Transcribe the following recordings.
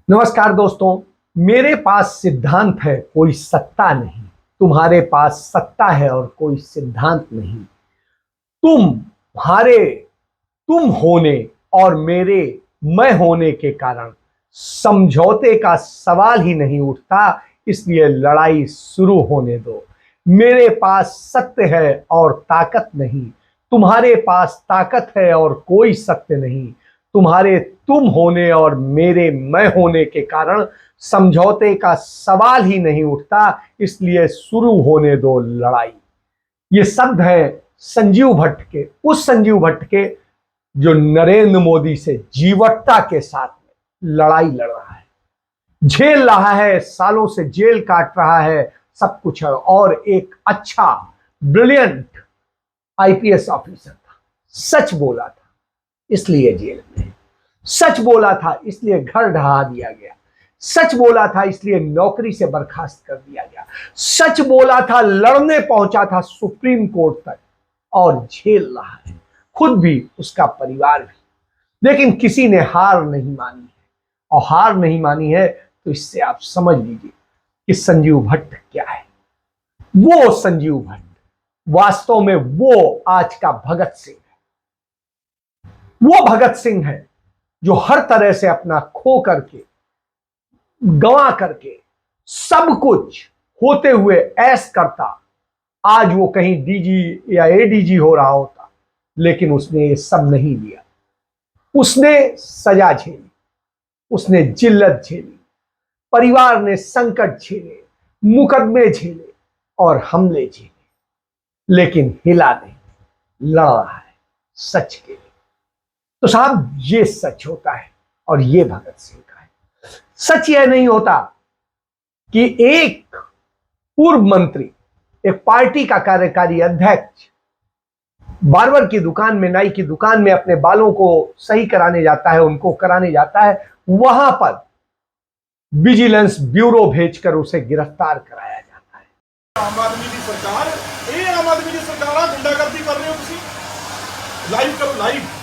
नमस्कार दोस्तों। मेरे पास सिद्धांत है, कोई सत्ता नहीं। तुम्हारे पास सत्ता है और कोई सिद्धांत नहीं। तुम्हारे तुम होने और मेरे मैं होने के कारण समझौते का सवाल ही नहीं उठता, इसलिए लड़ाई शुरू होने दो। मेरे पास सत्य है और ताकत नहीं, तुम्हारे पास ताकत है और कोई सत्य नहीं। तुम्हारे तुम होने और मेरे मैं होने के कारण समझौते का सवाल ही नहीं उठता, इसलिए शुरू होने दो लड़ाई। ये शब्द है संजीव भट्ट के, उस संजीव भट्ट के जो नरेंद्र मोदी से जीवटता के साथ में लड़ाई लड़ रहा है, झेल रहा है, सालों से जेल काट रहा है, सब कुछ है। और एक अच्छा ब्रिलियंट आईपीएस ऑफिसर था, सच बोला था इसलिए जेल में, सच बोला था इसलिए घर ढहा दिया गया, सच बोला था इसलिए नौकरी से बर्खास्त कर दिया गया, सच बोला था, लड़ने पहुंचा था सुप्रीम कोर्ट तक और झेल रहा है, खुद भी उसका परिवार भी। लेकिन किसी ने हार नहीं मानी है, और हार नहीं मानी है तो इससे आप समझ लीजिए कि संजीव भट्ट क्या है। वो संजीव भट्ट वास्तव में वो आज का भगत सिंह है। वो भगत सिंह है जो हर तरह से अपना खो करके, गंवा करके, सब कुछ होते हुए ऐश करता। आज वो कहीं डीजी या एडीजी हो रहा होता, लेकिन उसने ये सब नहीं लिया। उसने सजा झेली, उसने जिल्लत झेली, परिवार ने संकट झेले, मुकदमे झेले और हमले झेले, लेकिन हिला नहीं, लड़ रहा है सच के लिए। तो साहब, ये सच होता है और ये भगत सिंह का है। सच यह नहीं होता कि एक पूर्व मंत्री, एक पार्टी का कार्यकारी अध्यक्ष बार्बर की दुकान में, नाई की दुकान में अपने बालों को सही कराने जाता है, उनको कराने जाता है, वहां पर विजिलेंस ब्यूरो भेजकर उसे गिरफ्तार कराया जाता है। आम आदमी की सरकार, ये आम आदमी की सरकार गुंडागर्दी कर रहे हो तुसी। लाइव करो, लाइव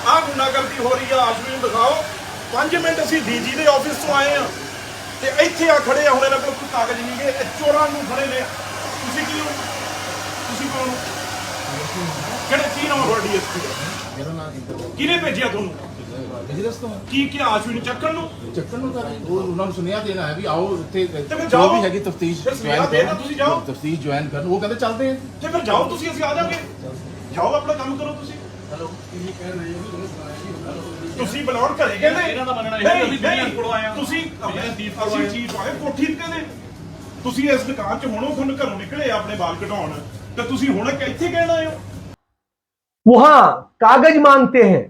आ गुंडागर्दी हो रही है। आश्विन दिखाओ 5 मिनट ਅਸੀਂ ਡੀਜੀ ਦੇ ਆਫਿਸ ਤੋਂ ਆਏ ਆ ਤੇ ਇੱਥੇ ਆ ਖੜੇ ਆ। ਹੁਣ ਇਹਨਾਂ ਕੋਲ ਕੋਈ ਕਾਗਜ਼ ਨਹੀਂ ਗਏ, ਇਹ ਚੋਰਾਂ ਨੂੰ ਫੜੇ ਨੇ। ਤੁਸੀਂ ਕੀ ਹੋ? ਤੁਸੀਂ ਕੌਣ ਹੋ? ਕਿਹੜੇ ਕੀ ਨਾਮ ਤੁਹਾਡੀ ਡੀਐਸਪੀ ਦਾ? ਮੇਰਾ ਨਾਮ ਕਿਹਨੇ ਭੇਜਿਆ ਤੁਹਾਨੂੰ? ਬਿਜ਼ਨਸ ਤੋਂ। ਕੀ ਕੀ ਆਸ਼ਵਿਨ ਚੱਕਣ ਨੂੰ ਤਾਂ ਉਹ ਉਹਨਾਂ ਨੂੰ ਸੁਨੇਹਾ ਦੇਣਾ ਹੈ ਵੀ ਆਓ ਇੱਥੇ ਜੋ ਵੀ ਹੈਗੀ ਤਫਤੀਸ਼ ਜੁਆਇਨ ਕਰੋ। ਤੁਸੀਂ ਜਾਓ, ਤਫਤੀਸ਼ ਜੁਆਇਨ ਕਰਨ। ਉਹ ਕਹਿੰਦੇ ਚੱਲਦੇ ਆ ਤੇ ਫਿਰ ਜਾਓ ਤੁਸੀਂ, ਅਸੀਂ ਆ ਜਾਵਾਂਗੇ। ਜਾਓ ਆਪਣਾ ਕੰਮ ਕਰੋ ਤੁਸੀਂ। ਹੈਲੋ, ਕੀ ਕਹਿ ਰਹੇ ਹੋ? ਤੁਸੀਂ ਬਲੌਰ ਘਰੇ ਕਹਿੰਦੇ ਇਹਨਾਂ ਦਾ ਮੰਨਣਾ ਹੈ ਅਸੀਂ ਦੁਨੀਆ ਕੋਲ ਆਏ ਆ। ਤੁਸੀਂ ਅਸੀਂ ਚੀਜ਼ ਆਏ ਕੋਠੀ ਤੇ ਕਹਿੰਦੇ ਤੁਸੀਂ ਇਸ ਦੁਕਾਨ 'ਚ ਹੁਣੋਂ ਤੁਹਾਨੂੰ ਘਰੋਂ ਨਿਕਲੇ ਆਪਣੇ ਬਾਲ ਕਢਾਉਣ ਤੇ ਤੁਸੀਂ ਹੁਣ ਇੱਥੇ ਕਹਿਣ ਆਏ ਹੋ। वहां कागज मांगते हैं,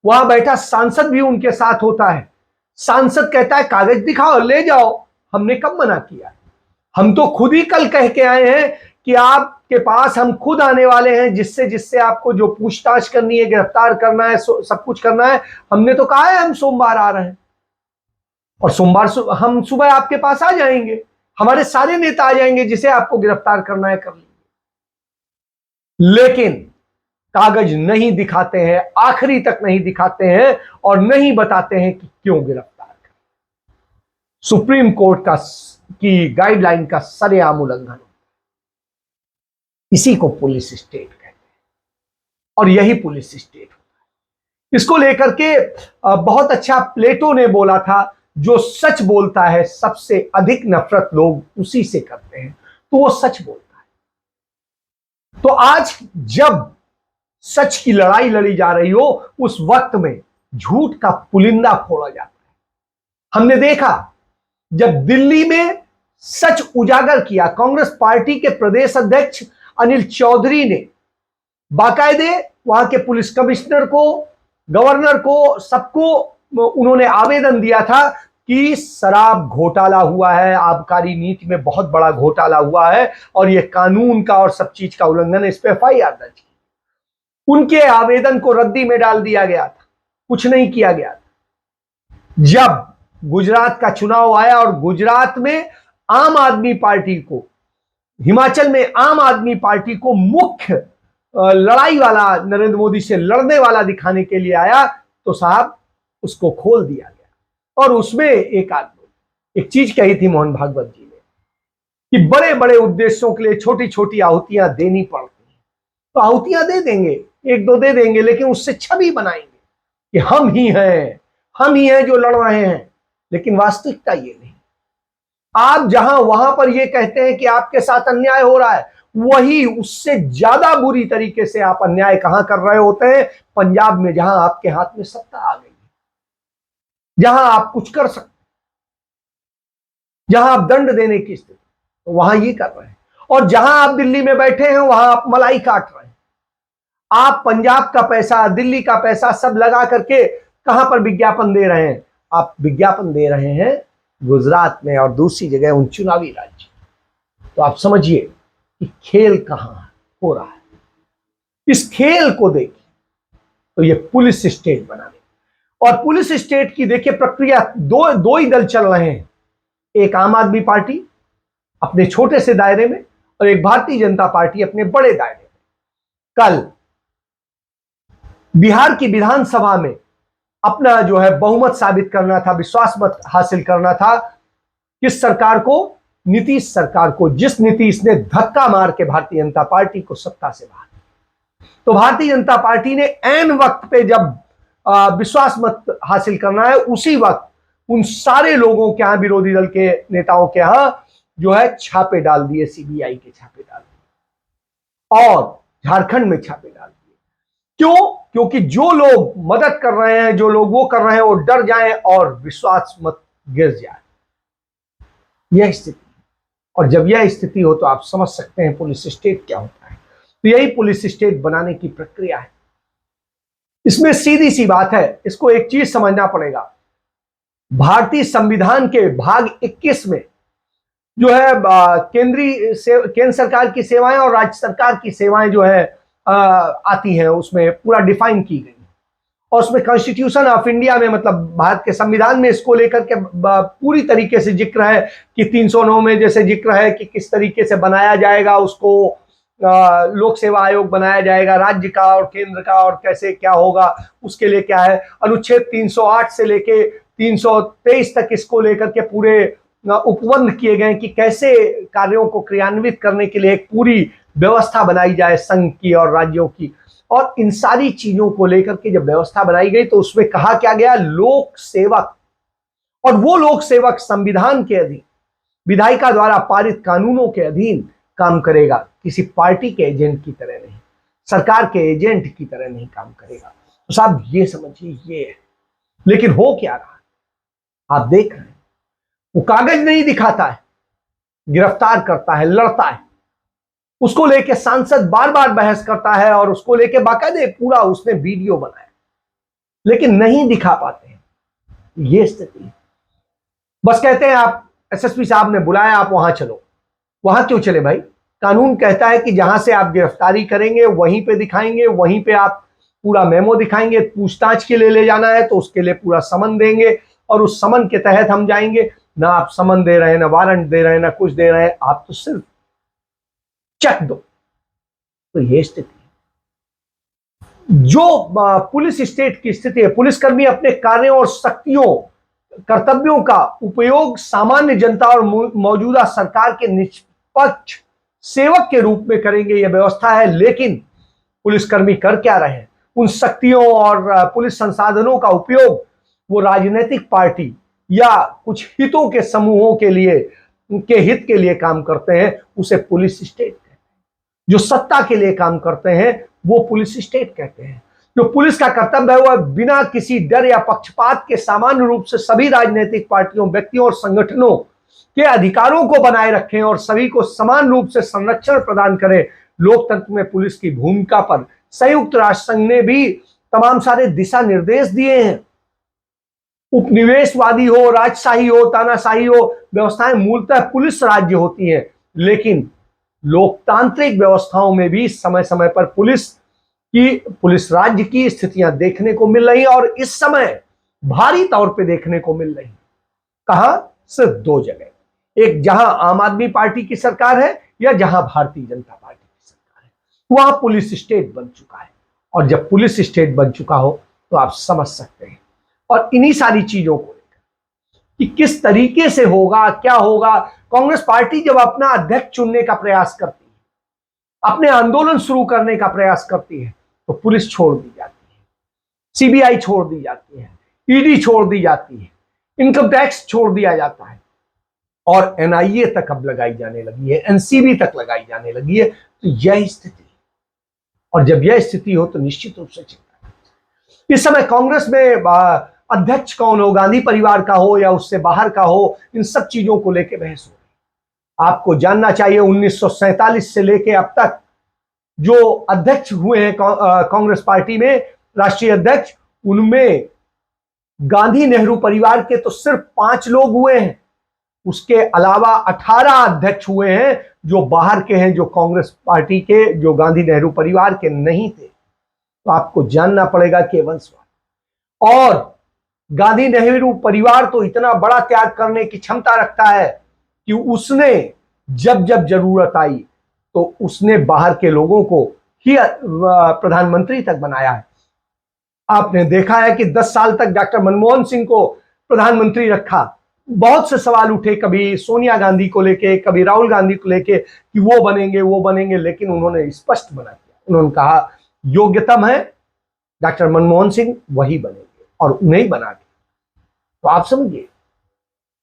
वहां बैठा सांसद भी उनके साथ होता है। सांसद कहता है कागज दिखाओ, ले जाओ। हमने कब मना किया? हम तो खुद ही कल कह के आए हैं कि आपके पास हम खुद आने वाले हैं, जिससे आपको जो पूछताछ करनी है, गिरफ्तार करना है, सब कुछ करना है। हमने तो कहा है हम सोमवार आ रहे हैं और सोमवार हम सुबह आपके पास आ जाएंगे, हमारे सारे नेता आ जाएंगे, जिसे आपको गिरफ्तार करना है कर लेंगे। लेकिन कागज नहीं दिखाते हैं, आखिरी तक नहीं दिखाते हैं और नहीं बताते हैं कि क्यों गिरफ्तार करें। सुप्रीम कोर्ट की गाइडलाइन का सरेआम उल्लंघन। इसी को पुलिस स्टेट कहते हैं और यही पुलिस स्टेट होता है। इसको लेकर के बहुत अच्छा प्लेटो ने बोला था, जो सच बोलता है सबसे अधिक नफरत लोग उसी से करते हैं। तो वो सच बोलता है। तो आज जब सच की लड़ाई लड़ी जा रही हो, उस वक्त में झूठ का पुलिंदा फोड़ा जाता है। हमने देखा जब दिल्ली में सच उजागर किया, कांग्रेस पार्टी के प्रदेश अध्यक्ष अनिल चौधरी ने बाकायदे वहां के पुलिस कमिश्नर को, गवर्नर को, सबको उन्होंने आवेदन दिया था कि शराब घोटाला हुआ है, आबकारी नीति में बहुत बड़ा घोटाला हुआ है और यह कानून का और सब चीज का उल्लंघन है। इस पर एफआईआर दर्ज की। उनके आवेदन को रद्दी में डाल दिया गया था, कुछ नहीं किया गया था। जब गुजरात का चुनाव आया और गुजरात में आम आदमी पार्टी को, हिमाचल में आम आदमी पार्टी को मुख्य लड़ाई वाला, नरेंद्र मोदी से लड़ने वाला दिखाने के लिए आया, तो साहब उसको खोल दिया गया और उसमें एक चीज कही थी मोहन भागवत जी ने कि बड़े बड़े उद्देश्यों के लिए छोटी छोटी आहुतियां देनी पड़ती हैं। तो आहुतियां दे देंगे, एक दो दे देंगे, लेकिन उससे छवि बनाएंगे कि हम ही हैं जो लड़ रहे हैं। लेकिन वास्तविकता ये नहीं। आप जहां वहां पर ये कहते हैं कि आपके साथ अन्याय हो रहा है, वही उससे ज्यादा बुरी तरीके से आप अन्याय कहां कर रहे होते हैं? पंजाब में, जहां आपके हाथ में सत्ता आ गई, जहां आप कुछ कर सकते, जहां आप दंड देने की स्थिति, तो वहां ये कर रहे हैं। और जहां आप दिल्ली में बैठे हैं वहां आप मलाई काट रहे हैं। आप पंजाब का पैसा, दिल्ली का पैसा सब लगा करके कहां पर विज्ञापन दे रहे हैं? आप विज्ञापन दे रहे हैं गुजरात में और दूसरी जगह उन चुनावी राज्य। तो आप समझिए कि खेल कहां हो रहा है। इस खेल को देखिए तो ये पुलिस स्टेट बनाने, और पुलिस स्टेट की देखिए प्रक्रिया, दो ही दल चल रहे हैं। एक आम आदमी पार्टी अपने छोटे से दायरे में और एक भारतीय जनता पार्टी अपने बड़े दायरे में। कल बिहार की विधानसभा में अपना जो है बहुमत साबित करना था, विश्वास मत हासिल करना था किस सरकार को? नीतीश सरकार को, जिस नीतीश ने धक्का मार के भारतीय जनता पार्टी को सत्ता से बाहर। तो भारतीय जनता पार्टी ने ऐन वक्त पे जब विश्वास मत हासिल करना है, उसी वक्त उन सारे लोगों के यहां, विरोधी दल के नेताओं के यहां जो है छापे डाल दिए, सीबीआई के छापे डाल दिए और झारखंड में छापे डाल दिए। क्यों? क्योंकि जो लोग मदद कर रहे हैं, जो लोग वो कर रहे हैं, वो डर जाएं और विश्वास मत गिर जाए। यह स्थिति, और जब यह स्थिति हो तो आप समझ सकते हैं पुलिस स्टेट क्या होता है। तो यही पुलिस स्टेट बनाने की प्रक्रिया है। इसमें सीधी सी बात है, इसको एक चीज समझना पड़ेगा। भारतीय संविधान के भाग 21 में जो है केंद्र सरकार की सेवाएं और राज्य सरकार की सेवाएं जो है आती हैं, उसमें पूरा डिफाइन की गई। और उसमें कॉन्स्टिट्यूशन ऑफ इंडिया में, मतलब भारत के संविधान में, इसको लेकर के पूरी तरीके से जिक्र है कि 309 में जैसे जिक्र है कि किस तरीके से बनाया जाएगा उसको, लोक सेवा आयोग बनाया जाएगा राज्य का और केंद्र का, और कैसे क्या होगा उसके लिए क्या है। अनुच्छेद 308 से लेके 323 तक इसको लेकर के पूरे उपबंध किए गए कि कैसे कार्यों को क्रियान्वित करने के लिए एक पूरी व्यवस्था बनाई जाए संघ की और राज्यों की। और इन सारी चीजों को लेकर के जब व्यवस्था बनाई गई तो उसमें कहा क्या गया? लोक सेवक। और वो लोक सेवक संविधान के अधीन, विधायिका द्वारा पारित कानूनों के अधीन काम करेगा, किसी पार्टी के एजेंट की तरह नहीं, सरकार के एजेंट की तरह नहीं काम करेगा। तो साहब ये समझिए ये है। लेकिन हो क्या रहा है? आप देख रहे हैं, वो कागज नहीं दिखाता है, गिरफ्तार करता है, लड़ता है, उसको लेके सांसद बार बार बहस करता है और उसको लेके बाकायदे पूरा उसने वीडियो बनाया, लेकिन नहीं दिखा पाते हैं। ये स्थिति, बस कहते हैं आप एसएसपी साहब ने बुलाया, आप वहां चलो। वहां क्यों चले भाई? कानून कहता है कि जहां से आप गिरफ्तारी करेंगे वहीं पे दिखाएंगे, वहीं पे आप पूरा मेमो दिखाएंगे। पूछताछ के लिए ले जाना है तो उसके लिए पूरा समन देंगे और उस समन के तहत हम जाएंगे। ना आप समन दे रहे हैं, ना वारंट दे रहे हैं, ना कुछ दे रहे हैं, आप तो सिर्फ चेक दो। तो ये स्थिति जो पुलिस स्टेट की स्थिति है, पुलिसकर्मी अपने कार्यों और शक्तियों, कर्तव्यों का उपयोग सामान्य जनता और मौजूदा सरकार के निष्पक्ष सेवक के रूप में करेंगे, यह व्यवस्था है। लेकिन पुलिसकर्मी कर क्या रहे हैं? उन शक्तियों और पुलिस संसाधनों का उपयोग वो राजनीतिक पार्टी या कुछ हितों के समूहों के लिए, उनके हित के लिए काम करते हैं, उसे पुलिस स्टेट कहते हैं। जो सत्ता के लिए काम करते हैं वो पुलिस स्टेट कहते हैं। जो पुलिस का कर्तव्य है वह बिना किसी डर या पक्षपात के सामान्य रूप से सभी राजनीतिक पार्टियों, व्यक्तियों और संगठनों के अधिकारों को बनाए रखें और सभी को समान रूप से संरक्षण प्रदान करें। लोकतंत्र में पुलिस की भूमिका पर संयुक्त राष्ट्र संघ ने भी तमाम सारे दिशा निर्देश दिए हैं। उपनिवेशवादी हो, राजशाही हो, तानाशाही हो, व्यवस्थाएं मूलतः पुलिस राज्य होती हैं, लेकिन लोकतांत्रिक व्यवस्थाओं में भी समय समय पर पुलिस राज्य की स्थितियां देखने को मिल रही और इस समय भारी तौर पे देखने को मिल रही। कहां? सिर्फ दो जगह, एक जहां आम आदमी पार्टी की सरकार है या जहां भारतीय जनता पार्टी की सरकार है, वहां पुलिस स्टेट बन चुका है। और जब पुलिस स्टेट बन चुका हो तो आप समझ सकते हैं। और इन्हीं सारी चीजों को लेकर कि किस तरीके से होगा, क्या होगा। कांग्रेस पार्टी जब अपना अध्यक्ष चुनने का प्रयास करती है, अपने आंदोलन शुरू करने का प्रयास करती है, तो पुलिस छोड़ दी जाती है, सीबीआई छोड़ दी जाती है, ईडी छोड़ दी जाती है, इनकम टैक्स छोड़ दिया जाता है, और एनआईए तक अब लगाई जाने लगी है, एनसीबी तक लगाई जाने लगी है। तो यह स्थिति, और जब यह स्थिति हो तो निश्चित रूप से चिंता है। इस समय कांग्रेस में अध्यक्ष कौन हो, गांधी परिवार का हो या उससे बाहर का हो, इन सब चीजों को लेकर बहस हो रही। आपको जानना चाहिए 1947 से लेकर अब तक जो अध्यक्ष हुए हैं कांग्रेस पार्टी में, राष्ट्रीय अध्यक्ष, उनमें गांधी नेहरू परिवार के तो सिर्फ 5 लोग हुए हैं। उसके अलावा 18 अध्यक्ष हुए हैं जो बाहर के हैं, जो कांग्रेस पार्टी के, जो गांधी नेहरू परिवार के नहीं थे। तो आपको जानना पड़ेगा कि वंशवाद, और गांधी नेहरू परिवार तो इतना बड़ा त्याग करने की क्षमता रखता है कि उसने जब जब जरूरत आई तो उसने बाहर के लोगों को ही प्रधानमंत्री तक बनाया है। आपने देखा है कि 10 साल तक डॉक्टर मनमोहन सिंह को प्रधानमंत्री रखा। बहुत से सवाल उठे, कभी सोनिया गांधी को लेके, कभी राहुल गांधी को लेके कि वो बनेंगे, लेकिन उन्होंने स्पष्ट बना दिया, उन्होंने कहा योग्यतम है डॉक्टर मनमोहन सिंह, वही बनेंगे, और उन्हें बना दिया। तो आप समझिए,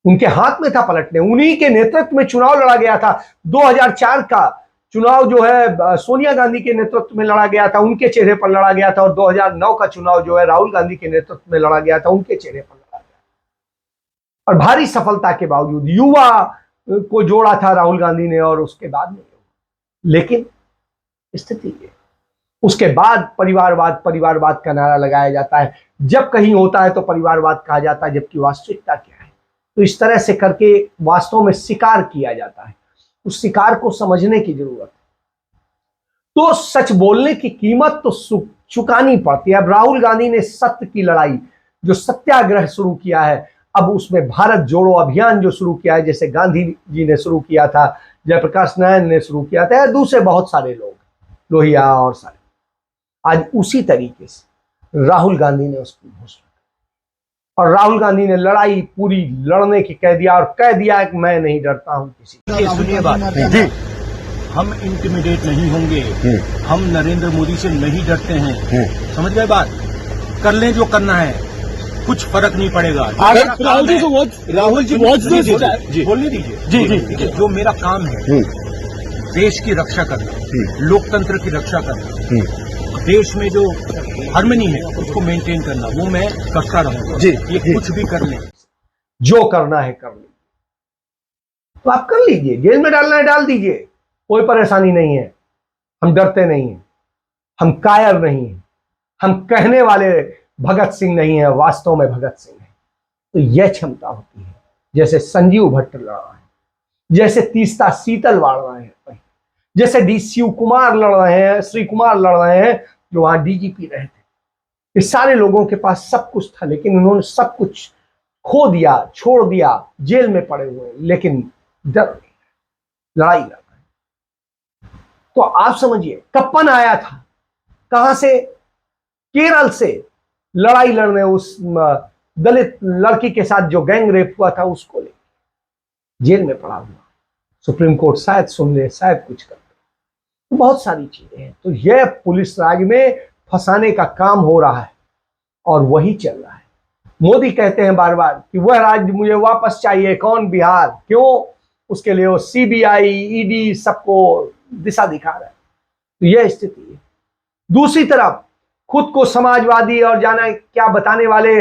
उनके हाथ में था पलटने, उन्हीं के नेतृत्व में चुनाव लड़ा गया था। 2004 का चुनाव जो है सोनिया गांधी के नेतृत्व में लड़ा गया था, उनके चेहरे पर लड़ा गया था, और 2009 का चुनाव जो है राहुल गांधी के नेतृत्व में लड़ा गया था, उनके चेहरे पर लड़ा गया। और भारी सफलता के बावजूद युवा को जोड़ा था राहुल गांधी ने, और उसके बाद में, लेकिन स्थिति ये, उसके बाद परिवारवाद का नारा लगाया जाता है। जब कहीं होता है तो परिवारवाद कहा जाता है, जबकि वास्तविकता क्या है। तो इस तरह से करके वास्तव में शिकार किया जाता है। उस शिकार को समझने की जरूरत है। तो सच बोलने की कीमत तो चुकानी पड़ती है। अब राहुल गांधी ने सत्य की लड़ाई, जो सत्याग्रह शुरू किया है, अब उसमें भारत जोड़ो अभियान जो शुरू किया है, जैसे गांधी जी ने शुरू किया था, जयप्रकाश नारायण ने शुरू किया था, दूसरे बहुत सारे लोग, लोहिया और सारे, आज उसी तरीके से राहुल गांधी ने उसकी घोषणा, और राहुल गांधी ने लड़ाई पूरी लड़ने की कह दिया, और कह दिया कि मैं नहीं डरता हूं किसी। सुनिए बात जी, हम इंटिमिडेट नहीं होंगे, हम नरेंद्र मोदी से नहीं डरते हैं। समझ गए बात? कर लें जो करना है, कुछ फर्क नहीं पड़ेगा। राहुल जी बोलने दीजिए। जी, जो मेरा काम है देश की रक्षा करना, लोकतंत्र की रक्षा करना, देश में जो हार्मनी है उसको मेंटेन करना, वो मैं करता रहूंगा। ये कुछ भी कर लें, जो करना है कर लीजिए, तो आप कर लीजिए, जेल में डालना है डाल दीजिए, कोई परेशानी नहीं है। हम डरते नहीं हैं, हम कायर नहीं हैं, हम कहने वाले भगत सिंह नहीं है, वास्तव में भगत सिंह है। तो यह क्षमता होती है। जैसे संजीव भट्ट लड़ रहे हैं, जैसे तीस्ता सीतल लड़ रहे हैं, जैसे डी शिव कुमार लड़ रहे हैं, श्री कुमार लड़ रहे हैं, जो वहां डीजीपी रहे थे। इस सारे लोगों के पास सब कुछ था, लेकिन उन्होंने सब कुछ खो दिया, छोड़ दिया, जेल में पड़े हुए, लेकिन डर नहीं, लड़ाई लड़ रहे हैं। तो आप समझिए, कप्पन आया था कहां से? केरल से, लड़ाई लड़ने उस दलित लड़की के साथ जो गैंग रेप हुआ था उसको लेकर जेल में पड़ा हुआ। सुप्रीम कोर्ट शायद सुन ले, शायद कुछ कर, तो बहुत सारी चीजें हैं। तो यह पुलिस राज में फंसाने का काम हो रहा है, और वही चल रहा है। मोदी कहते हैं बार बार कि वह राज्य मुझे वापस चाहिए। कौन? बिहार। क्यों? उसके लिए वो सीबीआई, ईडी सबको दिशा दिखा रहा है। तो यह स्थिति है। दूसरी तरफ खुद को समाजवादी और जाना क्या बताने वाले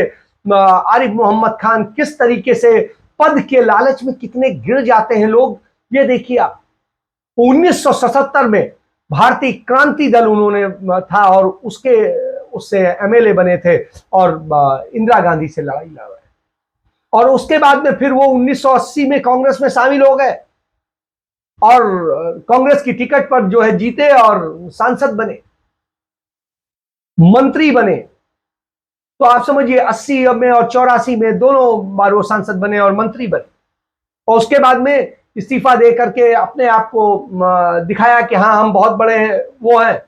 आरिफ मोहम्मद खान किस तरीके से पद के लालच में कितने गिर जाते हैं लोग, ये देखिए आप। 1977 में भारतीय क्रांति दल उन्होंने था, और उससे एमएलए बने थे, और इंदिरा गांधी से लड़ाई लड़ रहे, और उसके बाद में फिर वो 1980 में कांग्रेस में शामिल हो गए, और कांग्रेस की टिकट पर जो है जीते, और सांसद बने, मंत्री बने। तो आप समझिए 80 में और 84 में दोनों बार वो सांसद बने और मंत्री बने, और उसके बाद में इस्तीफा दे करके अपने आप को दिखाया कि हाँ हम बहुत बड़े हैं, वो हैं,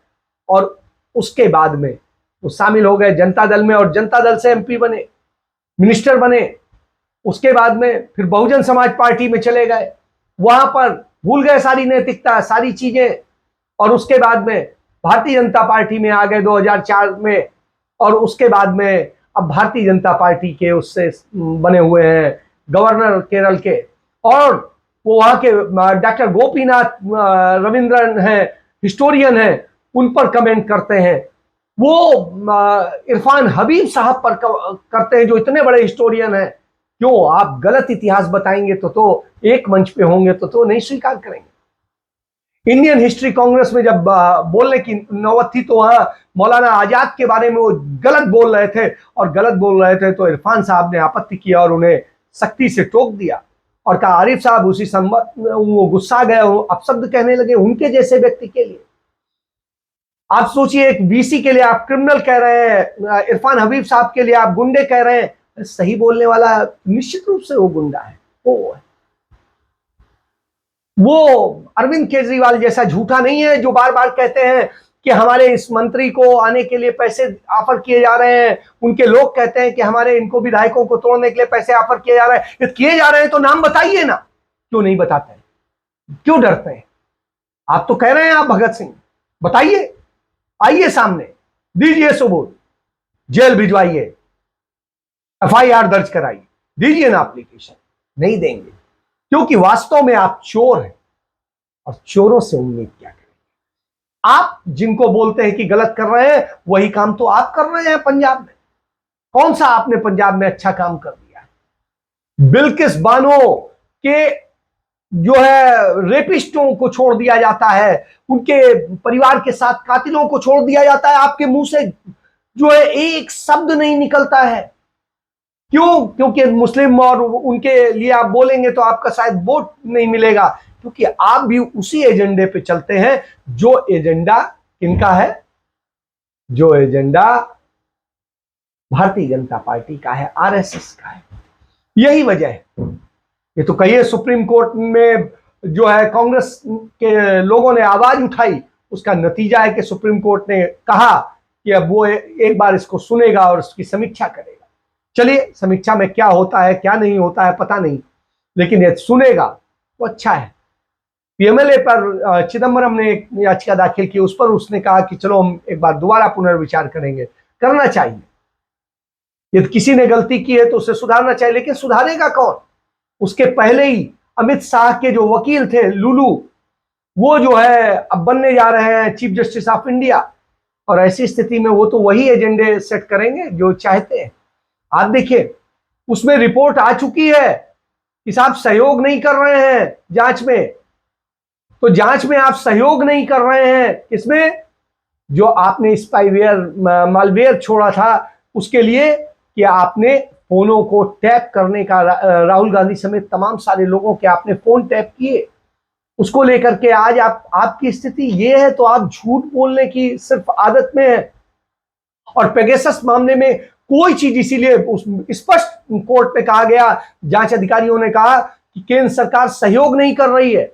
और उसके बाद में वो शामिल हो गए जनता दल में, और जनता दल से एमपी बने, मिनिस्टर बने। उसके बाद में फिर बहुजन समाज पार्टी में चले गए, वहां पर भूल गए सारी नैतिकता, सारी चीजें, और उसके बाद में भारतीय जनता पार्टी में आ गए 2004 में, और उसके बाद में अब भारतीय जनता पार्टी के उससे बने हुए हैं गवर्नर केरल के, और वो वहां के डॉक्टर गोपीनाथ रविंद्रन हैं, हिस्टोरियन हैं, उन पर कमेंट करते हैं। वो इरफान हबीब साहब पर करते हैं जो इतने बड़े हिस्टोरियन हैं। क्यों आप गलत इतिहास बताएंगे तो एक मंच पे होंगे तो नहीं स्वीकार करेंगे। इंडियन हिस्ट्री कांग्रेस में जब बोलने की नौबत थी तो वहां मौलाना आजाद के बारे में वो गलत बोल रहे थे, और गलत बोल रहे थे तो इरफान साहब ने आपत्ति किया और उन्हें सख्ती से टोक दिया और कहा आरिफ साहब उसी संबंध वो गुस्सा गए, अपशब्द कहने लगे उनके जैसे व्यक्ति के लिए। आप सोचिए, एक वीसी के लिए आप क्रिमिनल कह रहे हैं, इरफान हबीब साहब के लिए आप गुंडे कह रहे हैं। सही बोलने वाला निश्चित रूप से वो गुंडा है, वो अरविंद केजरीवाल जैसा झूठा नहीं है जो बार बार कहते हैं कि हमारे इस मंत्री को आने के लिए पैसे ऑफर किए जा रहे हैं। उनके लोग कहते हैं कि हमारे इनको विधायकों को तोड़ने के लिए पैसे ऑफर किए जा रहे हैं। ये किए जा रहे हैं तो नाम बताइए ना, क्यों नहीं बताते हैं, क्यों डरते हैं? आप तो कह रहे हैं आप भगत सिंह, बताइए, आइए सामने, दीजिए सबूत, जेल भिजवाइए, एफआईआर दर्ज कराइए, दीजिए ना एप्लीकेशन। नहीं देंगे क्योंकि वास्तव में आप चोर हैं, और चोरों से उम्मीद क्या करेंगे? आप जिनको बोलते हैं कि गलत कर रहे हैं वही काम तो आप कर रहे हैं पंजाब में। कौन सा आपने पंजाब में अच्छा काम कर दिया है? बिल्किस बानो के जो है रेपिस्टों को छोड़ दिया जाता है, उनके परिवार के साथ कातिलों को छोड़ दिया जाता है, आपके मुंह से जो है एक शब्द नहीं निकलता है। क्यों? क्योंकि मुस्लिम और उनके लिए आप बोलेंगे तो आपका शायद वोट नहीं मिलेगा, क्योंकि आप भी उसी एजेंडे पे चलते हैं जो एजेंडा किनका है, जो एजेंडा भारतीय जनता पार्टी का है, आरएसएस का है। यही वजह है। ये तो कहिए सुप्रीम कोर्ट में जो है कांग्रेस के लोगों ने आवाज उठाई, उसका नतीजा है कि सुप्रीम कोर्ट ने कहा कि अब वो एक बार इसको सुनेगा और उसकी समीक्षा करेगा। चलिए, समीक्षा में क्या होता है क्या नहीं होता है पता नहीं, लेकिन ये सुनेगा तो अच्छा है। पीएमएलए पर चिदम्बरम ने एक याचिका दाखिल की, उस पर उसने कहा कि चलो हम एक बार दोबारा पुनर्विचार करेंगे। करना चाहिए, यदि किसी ने गलती की है तो उसे सुधारना चाहिए, लेकिन सुधारेगा कौन? उसके पहले ही अमित शाह के जो वकील थे लुलू, वो जो है अब बनने जा रहे हैं चीफ जस्टिस ऑफ इंडिया, और ऐसी स्थिति में वो तो वही एजेंडे सेट करेंगे जो चाहते हैं। आप देखिए, उसमें रिपोर्ट आ चुकी है कि साहब सहयोग नहीं कर रहे हैं जांच में। तो जांच में आप सहयोग नहीं कर रहे हैं, इसमें जो आपने स्पाईवेयर मालवेयर छोड़ा था उसके लिए कि आपने फोनों को टैप करने का, राहुल गांधी समेत तमाम सारे लोगों के आपने फोन टैप किए, उसको लेकर के आज आपकी स्थिति ये है। तो आप झूठ बोलने की सिर्फ आदत में है। और पेगासस मामले में कोई चीज, इसीलिए स्पष्ट कोर्ट में कहा गया, जांच अधिकारियों ने कहा कि केंद्र सरकार सहयोग नहीं कर रही है,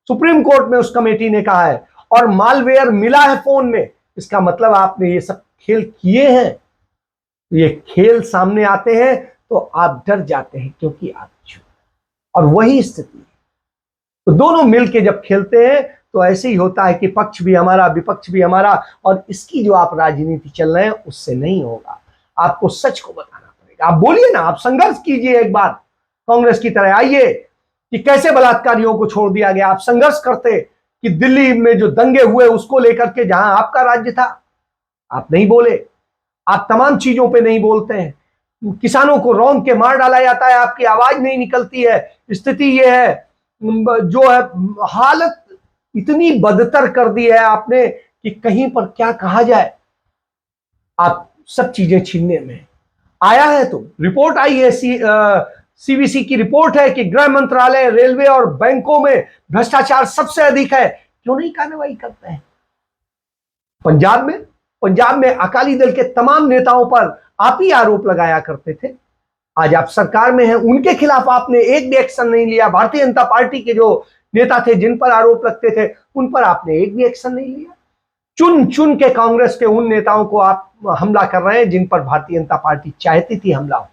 सुप्रीम कोर्ट में उस कमेटी ने कहा है, और मालवेयर मिला है फोन में। इसका मतलब आपने ये सब खेल किए हैं। ये खेल सामने आते हैं तो आप डर जाते हैं क्योंकि आप झूठ, और वही स्थिति है। तो दोनों मिलके जब खेलते हैं तो ऐसे ही होता है कि पक्ष भी हमारा विपक्ष भी हमारा, और इसकी जो आप राजनीति चल रहे हैं उससे नहीं होगा। आपको सच को बताना पड़ेगा। आप बोलिए ना, आप संघर्ष कीजिए एक बार, कांग्रेस की तरह आइए कि कैसे बलात्कारियों को छोड़ दिया गया। आप संघर्ष करते कि दिल्ली में जो दंगे हुए उसको लेकर के, जहां आपका राज्य था, आप नहीं बोले। आप तमाम चीजों पे नहीं बोलते हैं। किसानों को रौंद के मार डाला जाता है, आपकी आवाज नहीं निकलती है। स्थिति ये है, जो है हालत इतनी बदतर कर दी है आपने कि कहीं पर क्या कहा जाए। आप सब चीजें छीनने में आया है। तो रिपोर्ट आई है, सीवीसी की रिपोर्ट है कि गृह मंत्रालय, रेलवे और बैंकों में भ्रष्टाचार सबसे अधिक है। क्यों नहीं कार्रवाई करते हैं? पंजाब में अकाली दल के तमाम नेताओं पर आप ही आरोप लगाया करते थे। आज आप सरकार में हैं, उनके खिलाफ आपने एक भी एक्शन नहीं लिया। भारतीय जनता पार्टी के जो नेता थे जिन पर आरोप लगते थे उन पर आपने एक भी एक्शन नहीं लिया। चुन चुन के कांग्रेस के उन नेताओं को आप हमला कर रहे हैं जिन पर भारतीय जनता पार्टी चाहती थी हमला हो।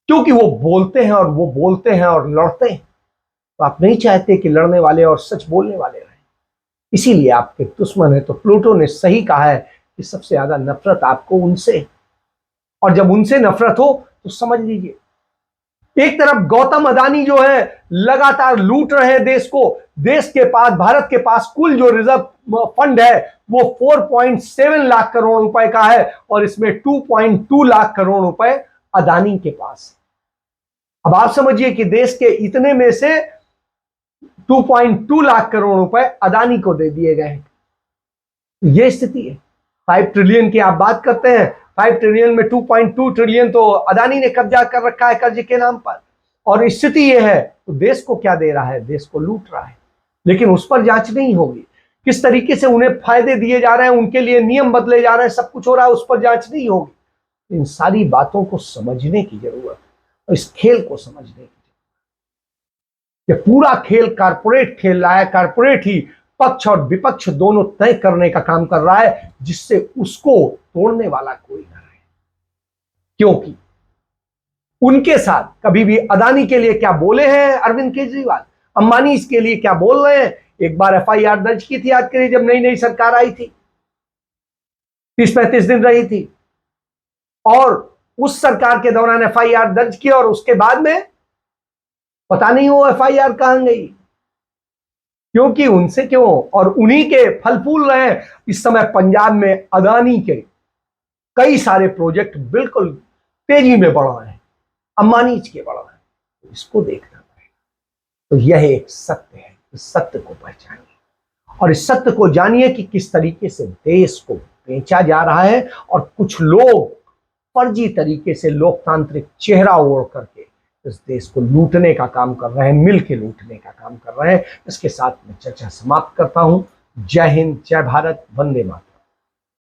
क्योंकि वो बोलते हैं और वो बोलते हैं और लड़ते हैं। तो आप नहीं चाहते कि लड़ने वाले और सच बोलने वाले रहें, इसीलिए आपके दुश्मन है। तो प्लूटो ने सही कहा है कि सबसे ज्यादा नफरत आपको उनसे है, और जब उनसे नफरत हो तो समझ लीजिए, एक तरफ गौतम अदानी जो है लगातार लूट रहे हैं देश को। देश के पास, भारत के पास कुल जो रिजर्व फंड है वो 4.7 लाख करोड़ रुपए का है, और इसमें 2.2 लाख करोड़ रुपए अदानी के पास। अब आप समझिए कि देश के इतने में से 2.2 लाख करोड़ रुपए अदानी को दे दिए गए हैं। यह स्थिति है। 5 ट्रिलियन की आप बात करते हैं, 5 ट्रिलियन में 2.2 ट्रिलियन तो अदानी ने कब्जा कर रखा है कर्ज के नाम पर। और स्थिति यह है, तो देश को क्या दे रहा है? देश को लूट रहा है। लेकिन उस पर जांच नहीं होगी, किस तरीके से उन्हें फायदे दिए जा रहे हैं, उनके लिए नियम बदले जा रहे हैं, सब कुछ हो रहा है, उस पर जांच नहीं होगी। इन सारी बातों को समझने की जरूरत है, और इस खेल को समझने की जरूरत है। ये पूरा खेल कारपोरेट खेल रहा है, कारपोरेट ही पक्ष और विपक्ष दोनों तय करने का काम कर रहा है, जिससे उसको तोड़ने वाला कोई ना रहे। क्योंकि उनके साथ कभी भी अदानी के लिए क्या बोले हैं अरविंद केजरीवाल, अंबानी इसके लिए क्या बोल रहे हैं। एक बार एफआईआर दर्ज की थी, याद करिए, जब नई नई सरकार आई थी, 30-35 दिन रही थी, और उस सरकार के दौरान एफआईआर दर्ज की, और उसके बाद में पता नहीं वो एफआईआर कहां गई। क्योंकि उनसे क्यों, और उन्हीं के फल फूल रहे हैं। इस समय पंजाब में अदानी के कई सारे प्रोजेक्ट बिल्कुल तेजी में बढ़ रहे हैं, अंबानी के बढ़ रहे हैं। तो इसको देखना पड़ेगा। तो यह एक सत्य है, इस सत्य को पहचानिए, और इस सत्य को जानिए कि किस तरीके से देश को बेचा जा रहा है, और कुछ लोग फर्जी तरीके से लोकतांत्रिक चेहरा ओढ़ करके इस देश को लूटने का काम कर रहे हैं, मिल के लूटने का काम कर रहे हैं। इसके साथ मैं चर्चा समाप्त करता हूं। जय हिंद, जय भारत, वंदे मातरम।